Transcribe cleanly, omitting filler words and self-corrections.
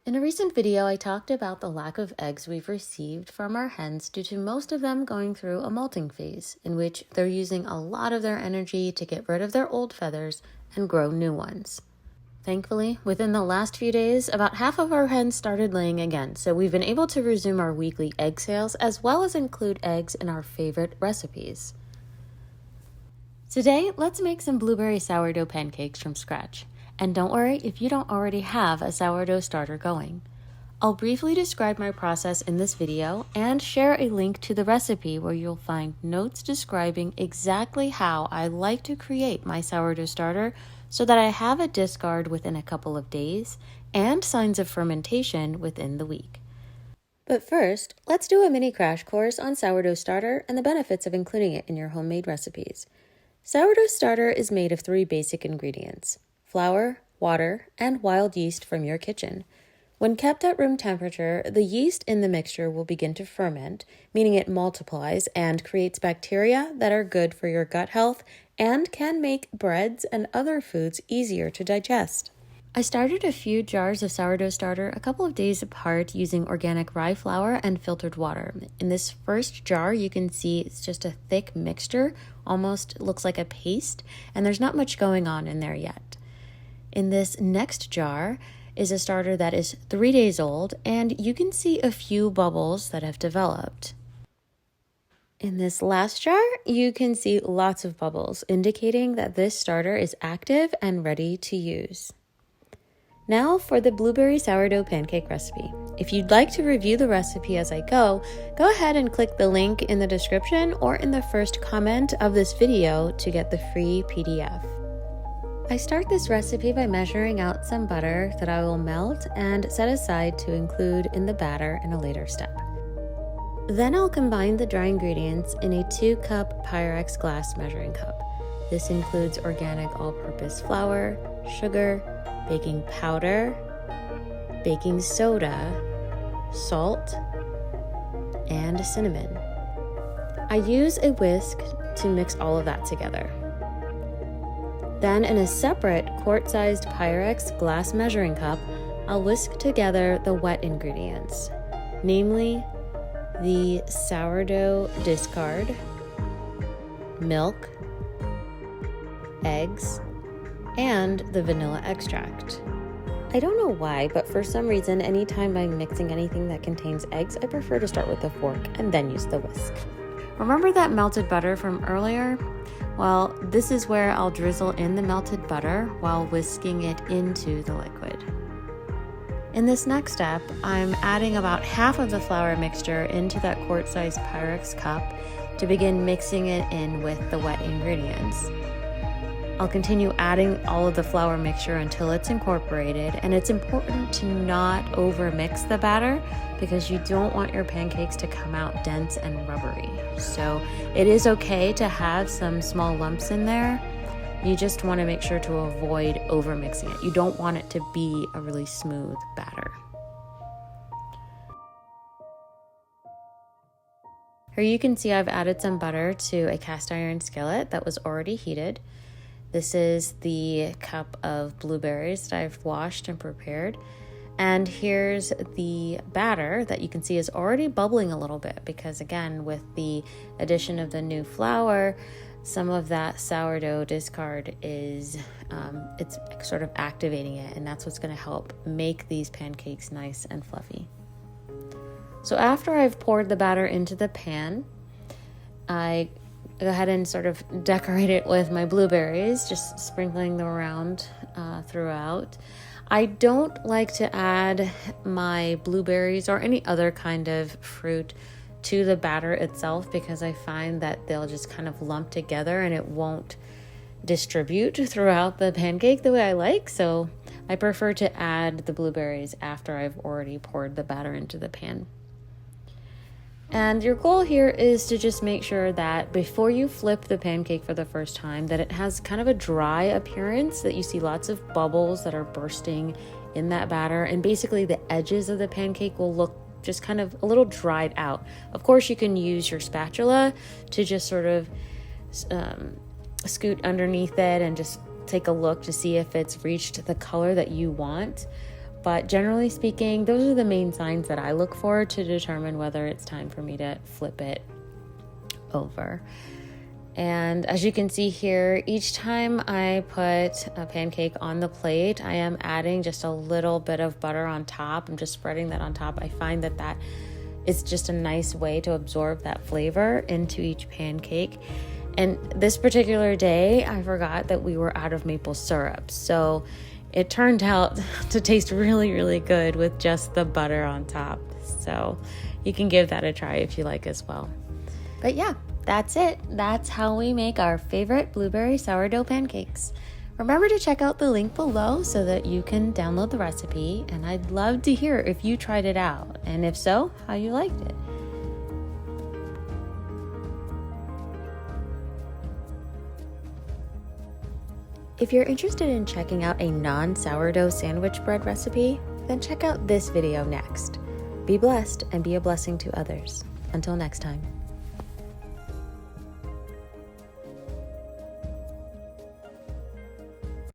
In a recent video, I talked about the lack of eggs we've received from our hens due to most of them going through a molting phase, in which they're using a lot of their energy to get rid of their old feathers and grow new ones. Thankfully, within the last few days, about half of our hens started laying again, so we've been able to resume our weekly egg sales as well as include eggs in our favorite recipes. Today, let's make some blueberry sourdough pancakes from scratch. And don't worry if you don't already have a sourdough starter going. I'll briefly describe my process in this video and share a link to the recipe where you'll find notes describing exactly how I like to create my sourdough starter so that I have a discard within a couple of days and signs of fermentation within the week. But first, let's do a mini crash course on sourdough starter and the benefits of including it in your homemade recipes. Sourdough starter is made of 3 basic ingredients: flour, water, and wild yeast from your kitchen. When kept at room temperature, the yeast in the mixture will begin to ferment, meaning it multiplies and creates bacteria that are good for your gut health and can make breads and other foods easier to digest. I started a few jars of sourdough starter a couple of days apart using organic rye flour and filtered water. In this first jar, you can see it's just a thick mixture, almost looks like a paste, and there's not much going on in there yet. In this next jar is a starter that is 3 days old, and you can see a few bubbles that have developed. In this last jar, you can see lots of bubbles, indicating that this starter is active and ready to use. Now for the blueberry sourdough pancake recipe. If you'd like to review the recipe as I go ahead and click the link in the description or in the first comment of this video to get the free PDF. I start this recipe by measuring out some butter that I will melt and set aside to include in the batter in a later step. Then I'll combine the dry ingredients in a 2-cup Pyrex glass measuring cup. This includes organic all-purpose flour, sugar, baking powder, baking soda, salt, and cinnamon. I use a whisk to mix all of that together. Then in a separate quart-sized Pyrex glass measuring cup, I'll whisk together the wet ingredients, namely the sourdough discard, milk, eggs, and the vanilla extract. I don't know why, but for some reason, anytime I'm mixing anything that contains eggs, I prefer to start with a fork and then use the whisk. Remember that melted butter from earlier? Well, this is where I'll drizzle in the melted butter while whisking it into the liquid. In this next step, I'm adding about half of the flour mixture into that quart-sized Pyrex cup to begin mixing it in with the wet ingredients. I'll continue adding all of the flour mixture until it's incorporated, and it's important to not over-mix the batter because you don't want your pancakes to come out dense and rubbery. So it is okay to have some small lumps in there. You just want to make sure to avoid over-mixing it. You don't want it to be a really smooth batter. Here you can see I've added some butter to a cast iron skillet that was already heated. This is the cup of blueberries that I've washed and prepared. And here's the batter that you can see is already bubbling a little bit because, again, with the addition of the new flour, some of that sourdough discard is, it's sort of activating it, and that's what's going to help make these pancakes nice and fluffy. So after I've poured the batter into the pan, I go ahead and sort of decorate it with my blueberries, just sprinkling them around throughout. I don't like to add my blueberries or any other kind of fruit to the batter itself because I find that they'll just kind of lump together and it won't distribute throughout the pancake the way I like. So I prefer to add the blueberries after I've already poured the batter into the pan. And your goal here is to just make sure that before you flip the pancake for the first time, that it has kind of a dry appearance, that you see lots of bubbles that are bursting in that batter. And basically the edges of the pancake will look just kind of a little dried out. Of course, you can use your spatula to just sort of scoot underneath it and just take a look to see if it's reached the color that you want. But generally speaking, those are the main signs that I look for to determine whether it's time for me to flip it over. And as you can see here, each time I put a pancake on the plate, I am adding just a little bit of butter on top. I'm just spreading that on top. I find that is just a nice way to absorb that flavor into each pancake. And this particular day, I forgot that we were out of maple syrup. So it turned out to taste really, really good with just the butter on top. So you can give that a try if you like as well. But yeah, that's it. That's how we make our favorite blueberry sourdough pancakes. Remember to check out the link below so that you can download the recipe, and I'd love to hear if you tried it out, and if so, how you liked it. If you're interested in checking out a non-sourdough sandwich bread recipe, then check out this video next. Be blessed and be a blessing to others. Until next time.